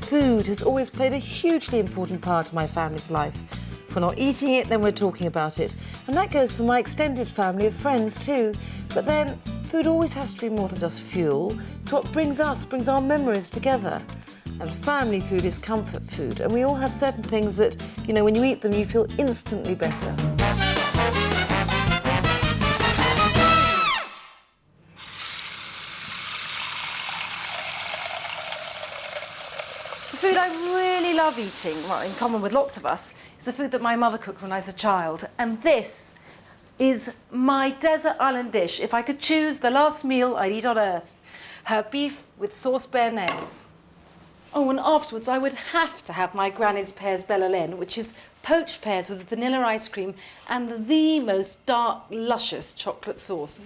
food has always played a hugely important part of my family's life. If we're not eating it, then we're talking about it. And that goes for my extended family of friends too. But then, food always has to be more than just fuel. It's what brings our memories together. And family food is comfort food. And we all have certain things that, you know, when you eat them, you feel instantly better. The food I really love eating, well, in common with lots of us, is the food that my mother cooked when I was a child. And this is my desert island dish. If I could choose the last meal I'd eat on earth, her beef with sauce béarnaise. Oh, and afterwards I would have to have my granny's pears belle Hélène, which is poached pears with vanilla ice cream and the most dark, luscious chocolate sauce.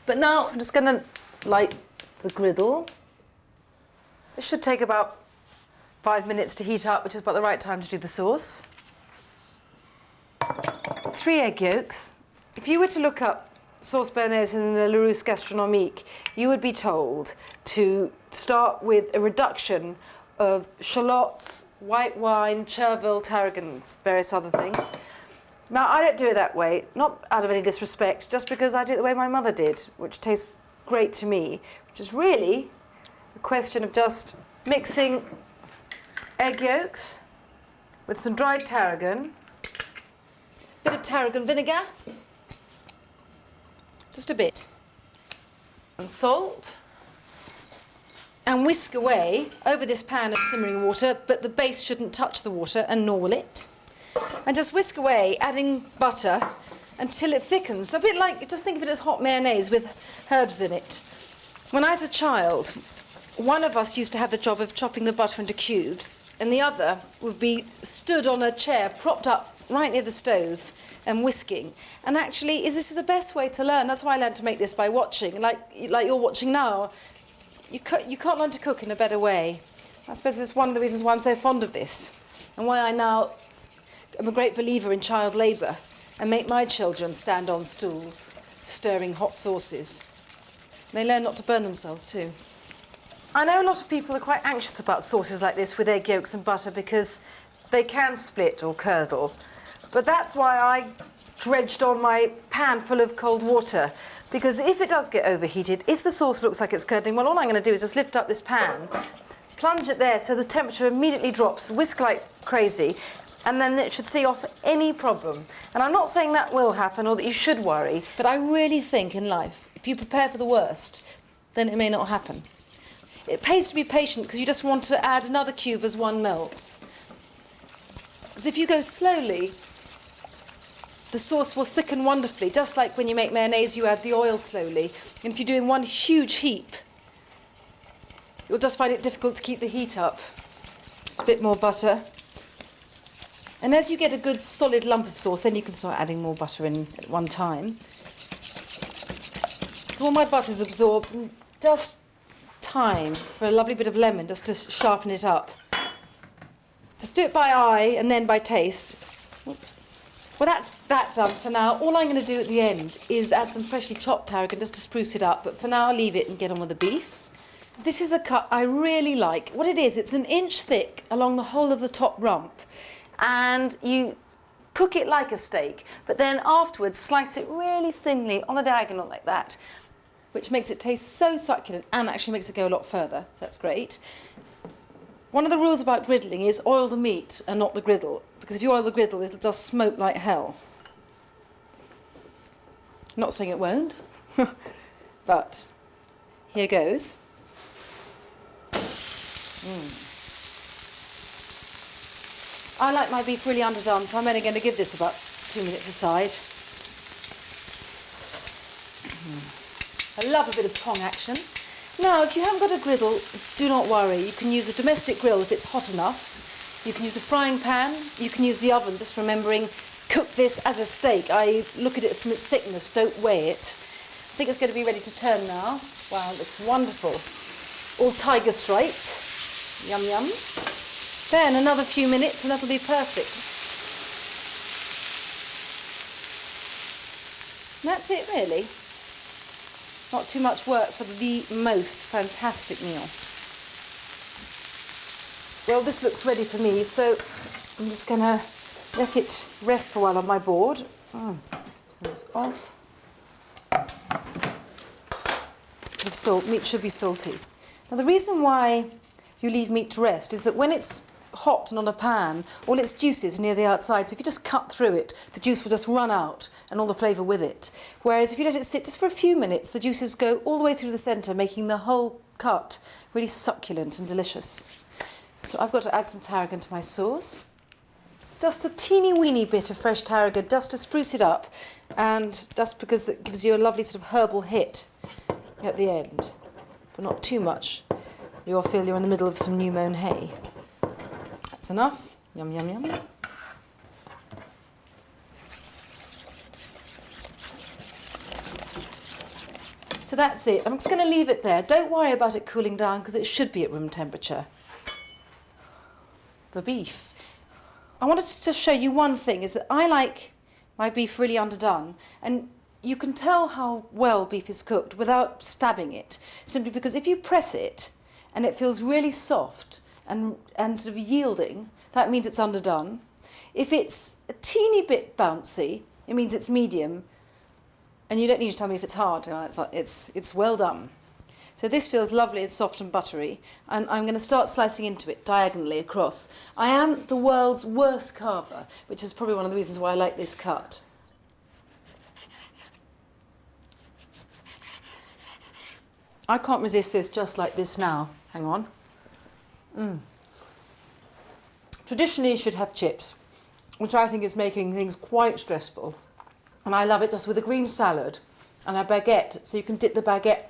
But now I'm just going to light the griddle. This should take about 5 minutes to heat up, which is about the right time to do the sauce. 3 egg yolks. If you were to look up sauce béarnaise in the Larousse Gastronomique, you would be told to start with a reduction of shallots, white wine, chervil, tarragon, various other things. Now, I don't do it that way, not out of any disrespect, just because I do it the way my mother did, which tastes great to me, which is really a question of just mixing egg yolks with some dried tarragon, bit of tarragon vinegar, just a bit, and salt, and whisk away over this pan of simmering water, but the base shouldn't touch the water, and nor will it. And just whisk away, adding butter until it thickens. A bit like, just think of it as hot mayonnaise with herbs in it. When I was a child, one of us used to have the job of chopping the butter into cubes, and the other would be stood on a chair, propped up right near the stove, and whisking. And actually, this is the best way to learn. That's why I learned to make this by watching, like you're watching now. You can't learn to cook in a better way. I suppose that's one of the reasons why I'm so fond of this, and why I now am a great believer in child labour and make my children stand on stools, stirring hot sauces. They learn not to burn themselves too. I know a lot of people are quite anxious about sauces like this with egg yolks and butter because they can split or curdle. But that's why I dredged on my pan full of cold water, because if it does get overheated, if the sauce looks like it's curdling, well, all I'm going to do is just lift up this pan, plunge it there so the temperature immediately drops, whisk like crazy, and then it should see off any problem. And I'm not saying that will happen or that you should worry, but I really think in life, if you prepare for the worst, then it may not happen. It pays to be patient because you just want to add another cube as one melts. Because if you go slowly, the sauce will thicken wonderfully, just like when you make mayonnaise, you add the oil slowly. And if you do in one huge heap, you'll just find it difficult to keep the heat up. Just a bit more butter. And as you get a good solid lump of sauce, then you can start adding more butter in at one time. So all my butter's absorbed, and just time for a lovely bit of lemon just to sharpen it up. Just do it by eye and then by taste. Well, that's that done for now. All I'm going to do at the end is add some freshly chopped tarragon just to spruce it up, but for now I'll leave it and get on with the beef. This is a cut I really like. What it is, it's 1 inch thick along the whole of the top rump, and you cook it like a steak, but then afterwards slice it really thinly on a diagonal like that, which makes it taste so succulent and actually makes it go a lot further, so that's great. One of the rules about griddling is oil the meat and not the griddle, because if you oil the griddle, it'll just smoke like hell. I'm not saying it won't, but here goes. I like my beef really underdone, so I'm only going to give this about 2 minutes aside. I love a bit of tong action. Now, if you haven't got a griddle, do not worry. You can use a domestic grill if it's hot enough. You can use a frying pan. You can use the oven, just remembering, cook this as a steak. I look at it from its thickness, don't weigh it. I think it's going to be ready to turn now. Wow, it looks wonderful. All tiger striped. Yum, yum. Then another few minutes and that'll be perfect. And that's it, really. Not too much work for the most fantastic meal. Well, this looks ready for me, so I'm just going to let it rest for a while on my board. Turn this off. Of salt. Meat should be salty. Now, the reason why you leave meat to rest is that when it's hot and on a pan, all its juice is near the outside, so if you just cut through it, the juice will just run out and all the flavour with it. Whereas if you let it sit just for a few minutes, the juices go all the way through the centre, making the whole cut really succulent and delicious. So I've got to add some tarragon to my sauce. It's just a teeny weeny bit of fresh tarragon just to spruce it up, and just because that gives you a lovely sort of herbal hit at the end. But not too much. You'll feel you're in the middle of some new mown hay. That's enough. Yum, yum, yum. So that's it. I'm just going to leave it there. Don't worry about it cooling down because it should be at room temperature. The beef. I wanted to just show you one thing, is that I like my beef really underdone, and you can tell how well beef is cooked without stabbing it, simply because if you press it and it feels really soft and sort of yielding, that means it's underdone. If it's a teeny bit bouncy, it means it's medium, and you don't need to tell me if it's hard. It's well done. So this feels lovely and soft and buttery, and I'm going to start slicing into it diagonally across. I am the world's worst carver, which is probably one of the reasons why I like this cut. I can't resist this just like this now. Hang on. Traditionally you should have chips, which I think is making things quite stressful. And I love it just with a green salad and a baguette, so you can dip the baguette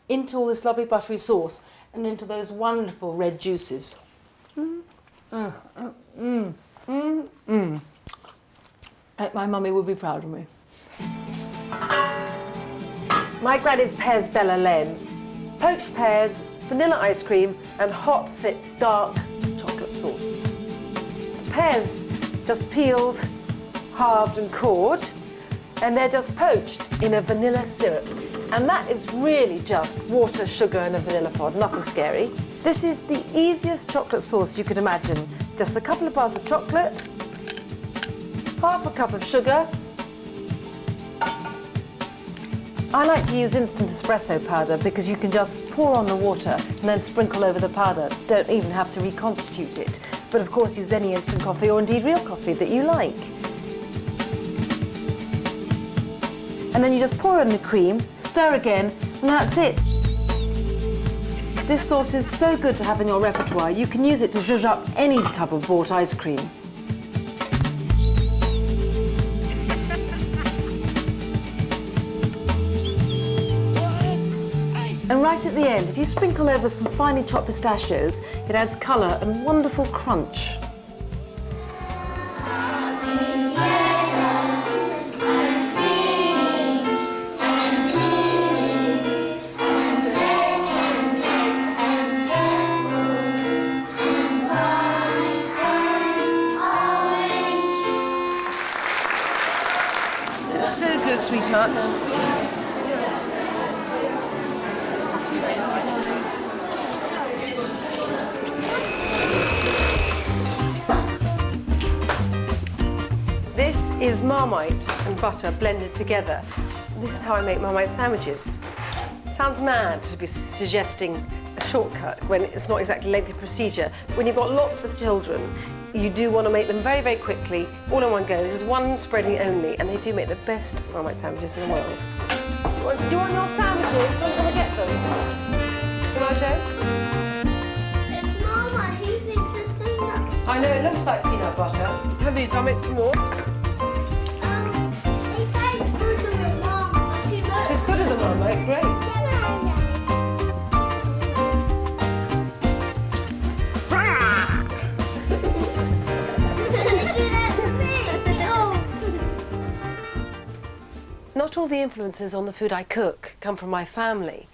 into all this lovely buttery sauce and into those wonderful red juices. My mummy would be proud of me. My granny's pears bella laine. Poached pears, vanilla ice cream and hot, thick, dark chocolate sauce. The pears just peeled, halved and cored, and they're just poached in a vanilla syrup. And that is really just water, sugar and a vanilla pod, nothing scary. This is the easiest chocolate sauce you could imagine. Just a couple of bars of chocolate, half a cup of sugar. I like to use instant espresso powder because you can just pour on the water and then sprinkle over the powder. Don't even have to reconstitute it. But of course use any instant coffee or indeed real coffee that you like. And then you just pour in the cream, stir again, and that's it. This sauce is so good to have in your repertoire. You can use it to zhuzh up any tub of bought ice cream. And right at the end, if you sprinkle over some finely chopped pistachios, it adds colour and wonderful crunch. So good, sweetheart. This is Marmite and butter blended together. This is how I make Marmite sandwiches. Sounds mad to be suggesting a shortcut when it's not exactly a lengthy procedure. But when you've got lots of children, you do want to make them very, very quickly, all in one go. There's one spreading only, and they do make the best Marmite sandwiches in the world. Do you want your sandwiches? Do you want to come and get them? Come on, Joe? It's Mama, he thinks it's peanut. I know, it looks like peanut butter. Have you done it some more? It tastes good to the Mama. It's good in the Marmite, great. Not all the influences on the food I cook come from my family.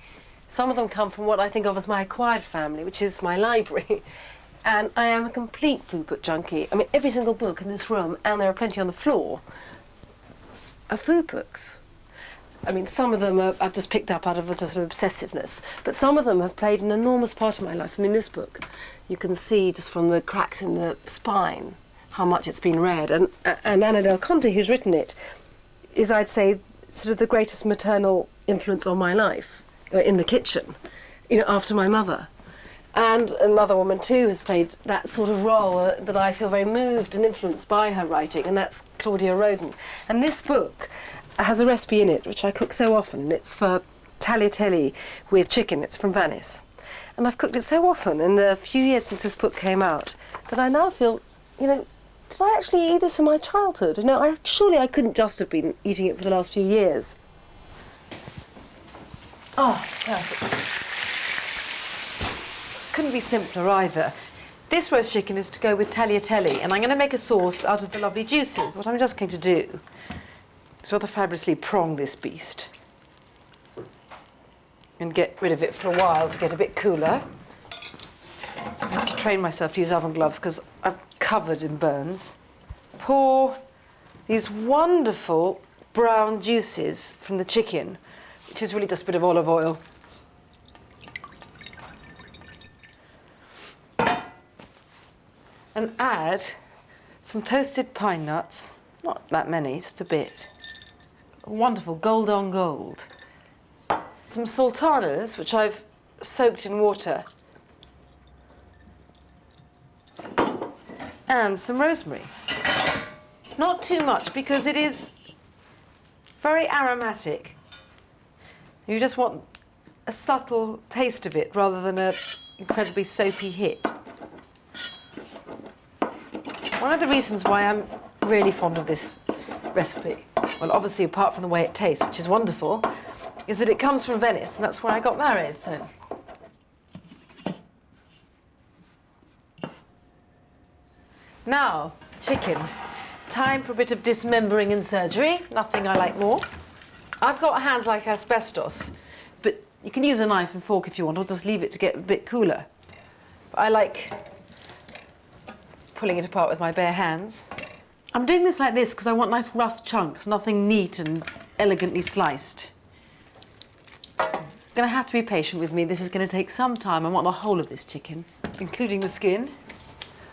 Some of them come from what I think of as my acquired family, which is my library. And I am a complete food book junkie. I mean, every single book in this room, and there are plenty on the floor, are food books. I mean, some of them I've just picked up out of a sort of obsessiveness, but some of them have played an enormous part of my life. I mean, this book, you can see just from the cracks in the spine how much it's been read. And Anna Del Conte, who's written it, is, I'd say, sort of the greatest maternal influence on my life in the kitchen, you know, after my mother. And another woman, too, has played that sort of role that I feel very moved and influenced by her writing, and that's Claudia Roden. And this book has a recipe in it, which I cook so often. It's for tagliatelle with chicken. It's from Venice. And I've cooked it so often in the few years since this book came out that I now feel, you know, did I actually eat this in my childhood? You know, surely I couldn't just have been eating it for the last few years. Oh, perfect. Couldn't be simpler either. This roast chicken is to go with tagliatelle, and I'm going to make a sauce out of the lovely juices. What I'm just going to do is rather fabulously prong this beast and get rid of it for a while to get a bit cooler. I have to train myself to use oven gloves because I'm covered in burns. Pour these wonderful brown juices from the chicken, which is really just a bit of olive oil. And add some toasted pine nuts, not that many, just a bit. Wonderful gold on gold. Some sultanas, which I've soaked in water. And some rosemary. Not too much because it is very aromatic. You just want a subtle taste of it rather than an incredibly soapy hit. One of the reasons why I'm really fond of this recipe, well, obviously apart from the way it tastes, which is wonderful, is that it comes from Venice, and that's where I got married, so. Now, chicken. Time for a bit of dismembering and surgery. Nothing I like more. I've got hands like asbestos, but you can use a knife and fork if you want, or just leave it to get a bit cooler. But I like pulling it apart with my bare hands. I'm doing this like this because I want nice rough chunks, nothing neat and elegantly sliced. You're going to have to be patient with me. This is going to take some time. I want the whole of this chicken, including the skin.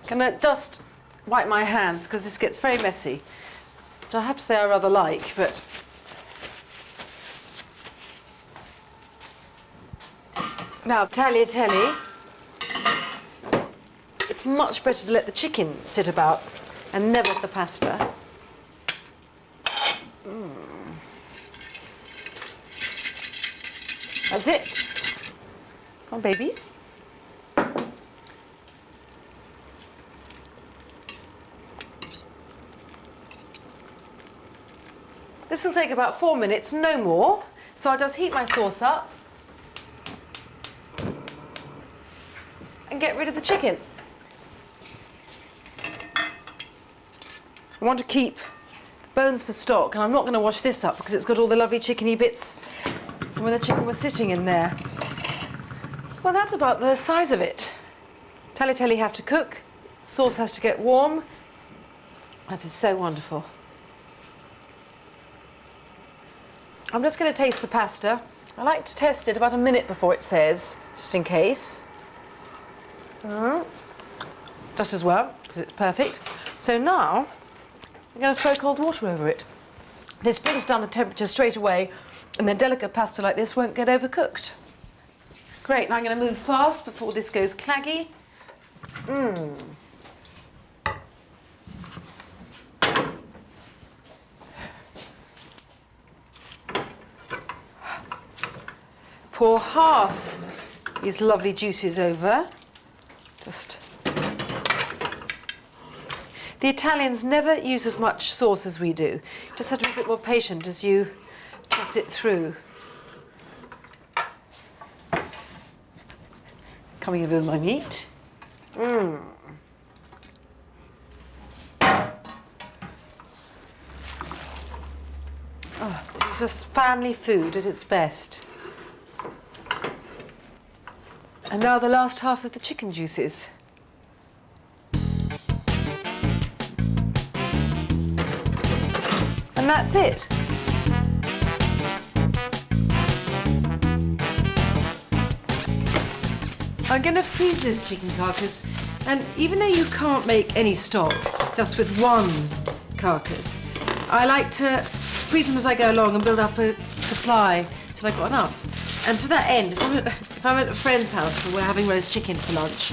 I'm going to just wipe my hands because this gets very messy, which I have to say I rather like, but now tagliatelle. It's much better to let the chicken sit about and never the pasta. That's it. Come on, babies. This will take about 4 minutes, no more. So I'll just heat my sauce up and get rid of the chicken. I want to keep the bones for stock, and I'm not going to wash this up because it's got all the lovely chickeny bits from when the chicken was sitting in there. Well, that's about the size of it. Tagliatelle have to cook, sauce has to get warm. That is so wonderful. I'm just going to taste the pasta. I like to test it about a minute before it says, just in case. Just as well, because it's perfect. So now, I'm going to throw cold water over it. This brings down the temperature straight away, and then delicate pasta like this won't get overcooked. Great, now I'm going to move fast before this goes claggy. Pour half these lovely juices over. The Italians never use as much sauce as we do. You just have to be a bit more patient as you toss it through. Coming over with my meat. Oh, this is just family food at its best. And now the last half of the chicken juices. And that's it. I'm going to freeze this chicken carcass, and even though you can't make any stock just with one carcass, I like to freeze them as I go along and build up a supply till I've got enough. And to that end, if I'm at a friend's house and we're having roast chicken for lunch,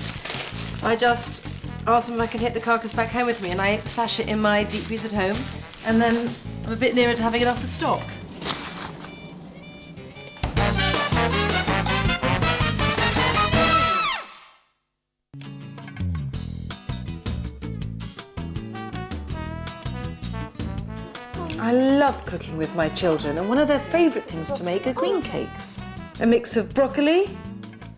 I just ask them if I can hit the carcass back home with me, and I stash it in my deep freeze at home, and then I'm a bit nearer to having enough for stock. I love cooking with my children, and one of their favourite things to make are green cakes. A mix of broccoli,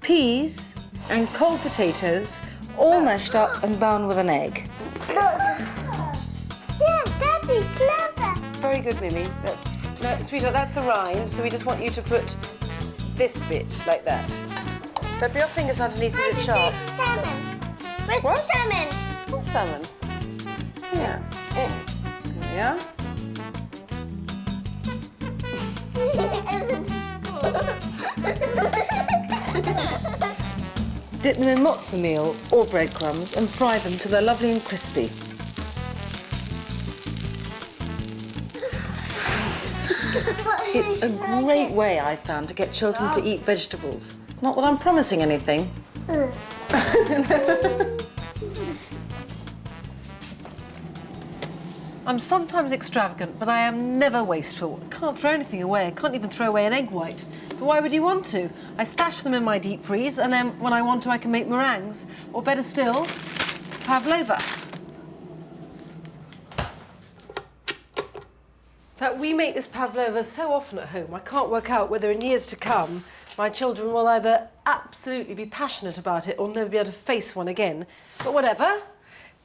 peas and cold potatoes, all mashed up and bound with an egg. Yeah, Daddy, clever. Very good, Mimi. No, sweetheart, that's the rind, so we just want you to put this bit like that. Don't be your fingers underneath it, it's sharp. Salmon. Where's What? the salmon? What salmon? Yeah. Yeah. Dip them in mozza meal or breadcrumbs and fry them till they're lovely and crispy. It's a great way, I've found, to get children to eat vegetables. Not that I'm promising anything. I'm sometimes extravagant, but I am never wasteful. I can't throw anything away. I can't even throw away an egg white. But why would you want to? I stash them in my deep freeze, and then when I want to, I can make meringues, or better still, pavlova. In fact, we make this pavlova so often at home, I can't work out whether in years to come my children will either absolutely be passionate about it or never be able to face one again. But whatever,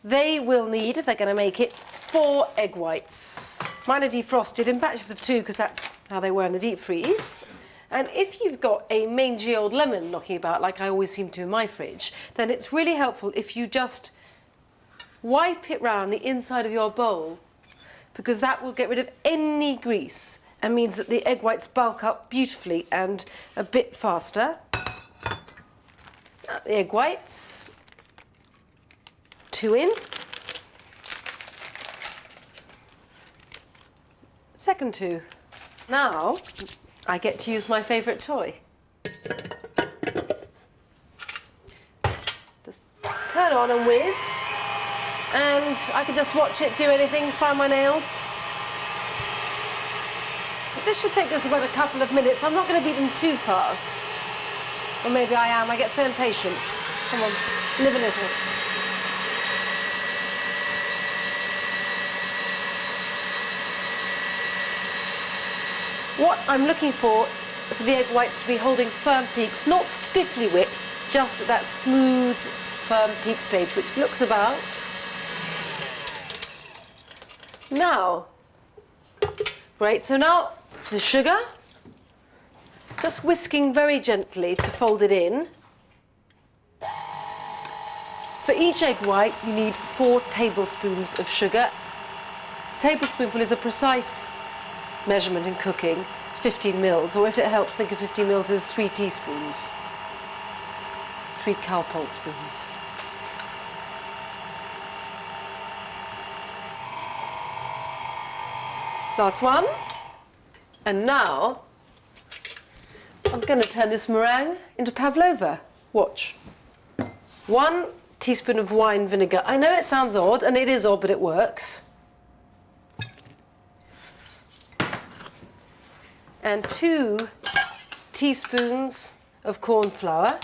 they will need, if they're going to make it, 4 egg whites. Mine are defrosted in batches of 2 because that's how they were in the deep freeze. And if you've got a mangy old lemon knocking about, like I always seem to in my fridge, then it's really helpful if you just wipe it round the inside of your bowl, because that will get rid of any grease and means that the egg whites bulk up beautifully and a bit faster. The egg whites, 2 in. Second 2. Now, I get to use my favourite toy. Just turn on and whiz, and I can just watch it do anything, file my nails. This should take just about a couple of minutes. I'm not going to beat them too fast. Or maybe I am. I get so impatient. Come on, live a little. What I'm looking for the egg whites to be holding firm peaks, not stiffly whipped, just at that smooth, firm peak stage, which looks about. Now, great, so now the sugar, just whisking very gently to fold it in. For each egg white, you need 4 tablespoons of sugar. A tablespoonful is a precise measurement in cooking. It's 15 mils, or if it helps, think of 15 mils as 3 teaspoons. 3 cowpole spoons. Last one. And now, I'm going to turn this meringue into pavlova. Watch. 1 teaspoon of wine vinegar. I know it sounds odd, and it is odd, but it works. And 2 teaspoons of corn flour.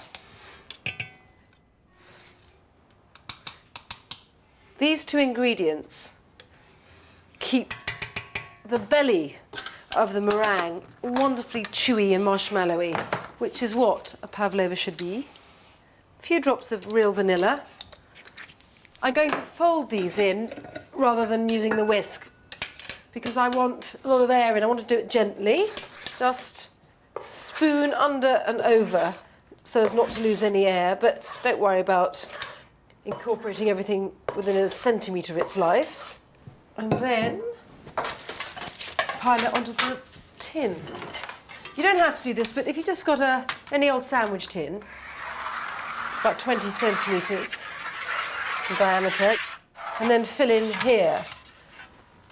These 2 ingredients keep the belly of the meringue wonderfully chewy and marshmallowy, which is what a pavlova should be. A few drops of real vanilla. I'm going to fold these in rather than using the whisk, because I want a lot of air in. I want to do it gently. Just spoon under and over so as not to lose any air, but don't worry about incorporating everything within a centimetre of its life. And then pile it onto the tin. You don't have to do this, but if you've just got any old sandwich tin, about 20 centimetres in diameter, and then fill in here.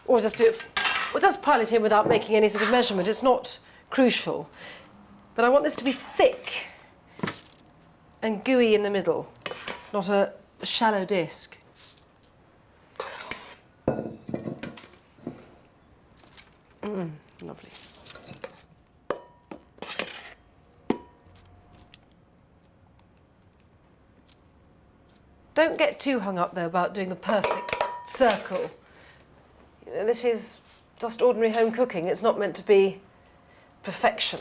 Or just do it, or just pile it in without making any sort of measurement. It's not crucial. But I want this to be thick and gooey in the middle, not a shallow disc. Lovely. Don't get too hung up, though, about doing the perfect circle. You know, this is just ordinary home cooking. It's not meant to be perfection.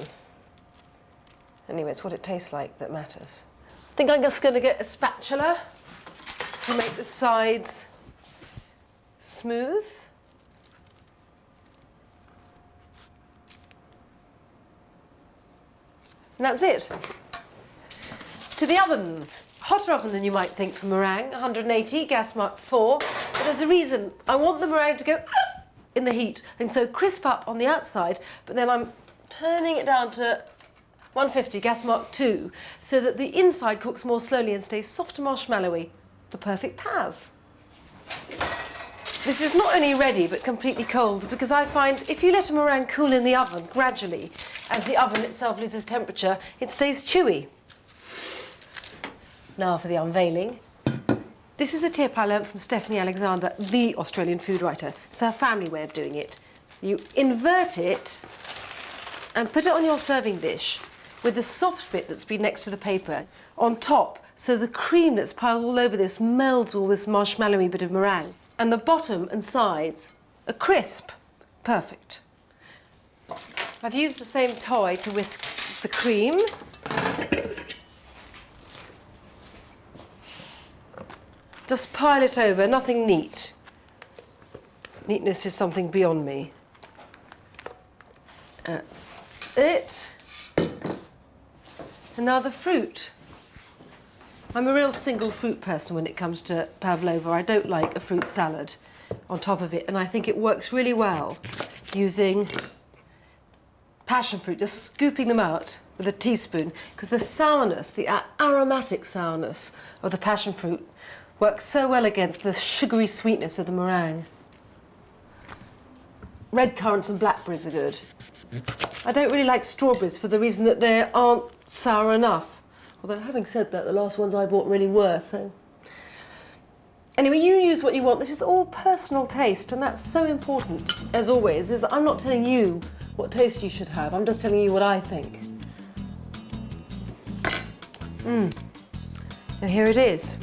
Anyway, it's what it tastes like that matters. I think I'm just going to get a spatula to make the sides smooth. And that's it. To the oven. Hotter oven than you might think for meringue, 180, gas mark 4. But there's a reason. I want the meringue to go in the heat and so crisp up on the outside, but then I'm turning it down to 150, gas mark 2, so that the inside cooks more slowly and stays soft and marshmallowy. The perfect pav. This is not only ready, but completely cold, because I find if you let a meringue cool in the oven gradually, as the oven itself loses temperature, it stays chewy. Now for the unveiling. This is a tip I learnt from Stephanie Alexander, the Australian food writer. It's her family way of doing it. You invert it and put it on your serving dish with the soft bit that's been next to the paper on top, so the cream that's piled all over this melds with this marshmallowy bit of meringue. And the bottom and sides are crisp. Perfect. I've used the same toy to whisk the cream. Just pile it over, nothing neat. Neatness is something beyond me. That's it. And now the fruit. I'm a real single fruit person when it comes to pavlova. I don't like a fruit salad on top of it, and I think it works really well using passion fruit, just scooping them out with a teaspoon, because the sourness, the aromatic sourness of the passion fruit works so well against the sugary sweetness of the meringue. Red currants and blackberries are good. I don't really like strawberries for the reason that they aren't sour enough. Although, having said that, the last ones I bought really were, so... Anyway, you use what you want. This is all personal taste, and that's so important, as always, is that I'm not telling you what taste you should have. I'm just telling you what I think. And here it is.